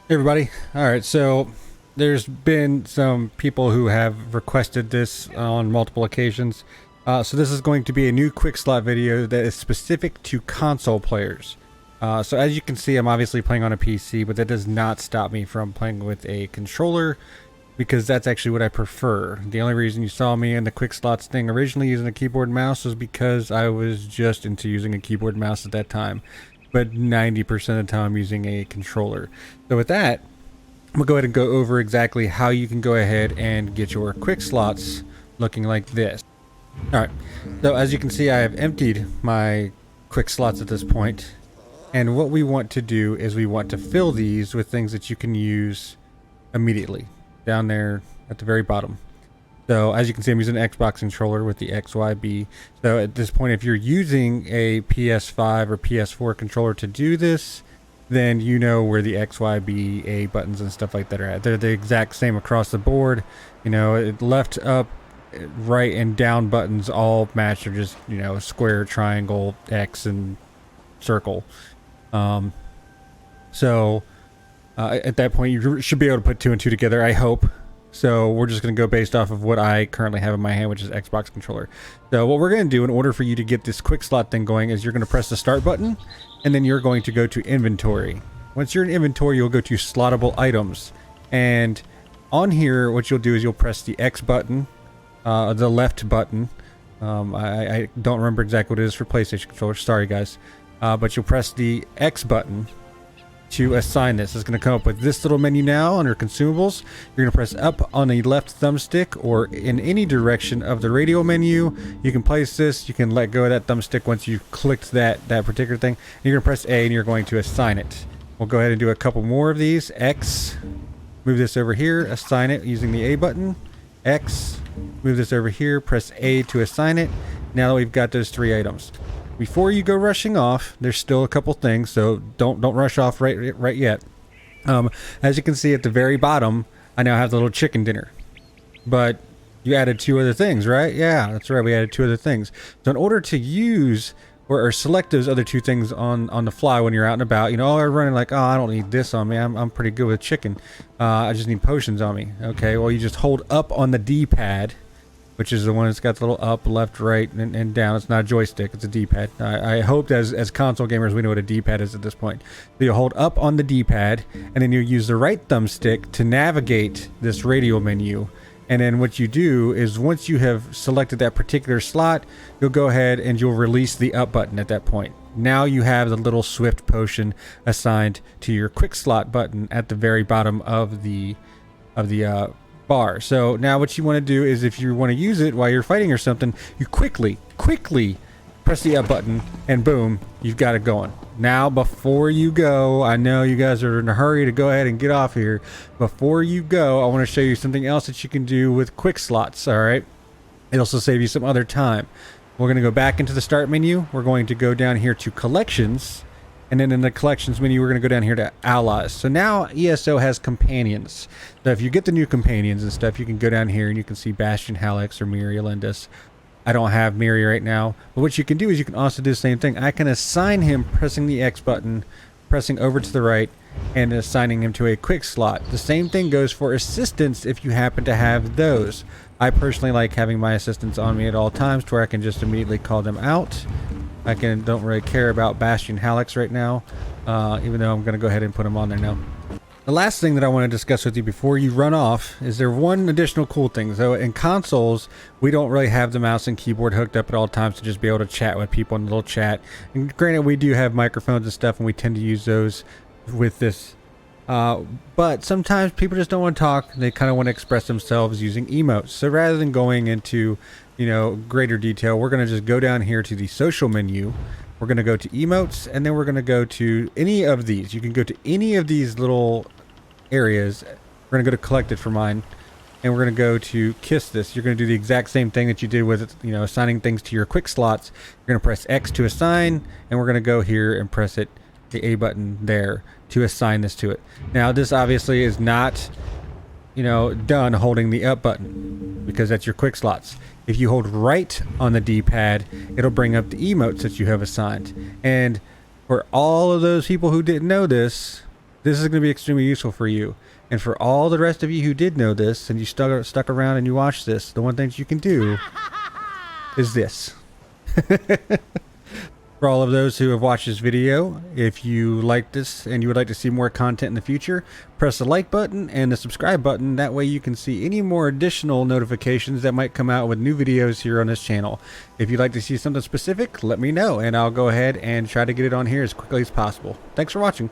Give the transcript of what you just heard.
Hey everybody. All right, so there's been some people who have requested this on multiple occasions. So this is going to be a new quick slot video that is specific to console players. So as you can see, I'm obviously playing on a PC, but that does not stop me from playing with a controller because that's actually what I prefer. The only reason you saw me in the quick slots thing originally using a keyboard and mouse was because I was just into using a keyboard and mouse at that time. But 90% of the time I'm using a controller. So with that, I'm gonna go ahead and go over exactly how you can go ahead and get your quick slots looking like this. Alright, so as you can see, I have emptied my quick slots at this point. And what we want to do is we want to fill these with things that you can use immediately down there at the very bottom. So as you can see, I'm using an Xbox controller with the XYB. So at this point, if you're using a PS5 or PS4 controller to do this, then you know where the XYB, A buttons and stuff like that are at. They're the exact same across the board. You know, left, up, right, and down buttons all match. Are just, you know, square, triangle, X, and circle. So at that point, you should be able to put two and two together, I hope. So we're just going to go based off of what I currently have in my hand, which is Xbox controller. So what we're going to do in order for you to get this quick slot thing going is you're going to press the start button, and then you're going to go to inventory. Once you're in inventory, you'll go to slottable items. And on here, what you'll do is you'll press the X button, the left button. I don't remember exactly what it is for PlayStation controllers. Sorry, guys. But you'll press the X button to assign this. It's going to come up with this little menu now under consumables. You're going to press up on the left thumbstick or in any direction of the radio menu. You can place this. You can let go of that thumbstick once you've clicked that particular thing. And you're going to press A and you're going to assign it. We'll go ahead and do a couple more of these. X, move this over here, assign it using the A button. X, move this over here, press A to assign it. Now that we've got those three items. Before you go rushing off, there's still a couple things, so don't rush off right yet. As you can see at the very bottom, I now have the little chicken dinner. But you added two other things, right? Yeah, that's right, we added two other things. So in order to use or select those other two things on the fly when you're out and about, you know, oh, I'm running like, oh, I don't need this on me. I'm pretty good with chicken. I just need potions on me. Okay, well, you just hold up on the D-pad, which is the one that's got the little up, left, right, and down. It's not a joystick, it's a D-pad. I hope that as console gamers we know what a D-pad is at this point. So you hold up on the D-pad, and then you use the right thumbstick to navigate this radio menu. And then what you do is once you have selected that particular slot, you'll go ahead and you'll release the up button at that point. Now you have the little swift potion assigned to your quick slot button at the very bottom of the bar. So now what you want to do is if you want to use it while you're fighting or something, you quickly press the up button and boom, you've got it going. Now before you go, I know you guys are in a hurry to go ahead and get off here. Before you go, I want to show you something else that you can do with quick slots. All right, it'll also save you some other time. We're going to go back into the start menu. We're going to go down here to collections. And then in the collections menu, we're going to go down here to allies. So now ESO has companions. So if you get the new companions and stuff, you can go down here and you can see Bastion, Hallex, or Miri, Alendis. I don't have Miri right now. But what you can do is you can also do the same thing. I can assign him pressing the X button, pressing over to the right, and assigning him to a quick slot. The same thing goes for assistants if you happen to have those. I personally like having my assistants on me at all times to where I can just immediately call them out. I don't really care about Bastion Hallex right now, even though I'm going to go ahead and put him on there now. The last thing that I want to discuss with you before you run off is there one additional cool thing. So in consoles, we don't really have the mouse and keyboard hooked up at all times to just be able to chat with people in the little chat. And granted, we do have microphones and stuff, and we tend to use those with this. But sometimes people just don't want to talk. They kind of want to express themselves using emotes. So rather than going into, you know, greater detail, we're going to just go down here to the social menu. We're going to go to emotes, and then we're going to go to any of these. You can go to any of these little areas. We're going to go to collected for mine, and we're going to go to kiss this. You're going to do the exact same thing that you did with, you know, assigning things to your quick slots. You're going to press X to assign, and we're going to go here and press it, the A button there, to assign this to it. Now this obviously is not, you know, done holding the up button because that's your quick slots. If you hold right on the D-pad, it'll bring up the emotes that you have assigned. And for all of those people who didn't know this, This is going to be extremely useful for you. And for all the rest of you who did know this and you stuck around and you watched this, the one thing you can do is this. For all of those who have watched this video, if you like this and you would like to see more content in the future, press the like button and the subscribe button. That way you can see any more additional notifications that might come out with new videos here on this channel. If you'd like to see something specific, let me know and I'll go ahead and try to get it on here as quickly as possible. Thanks for watching.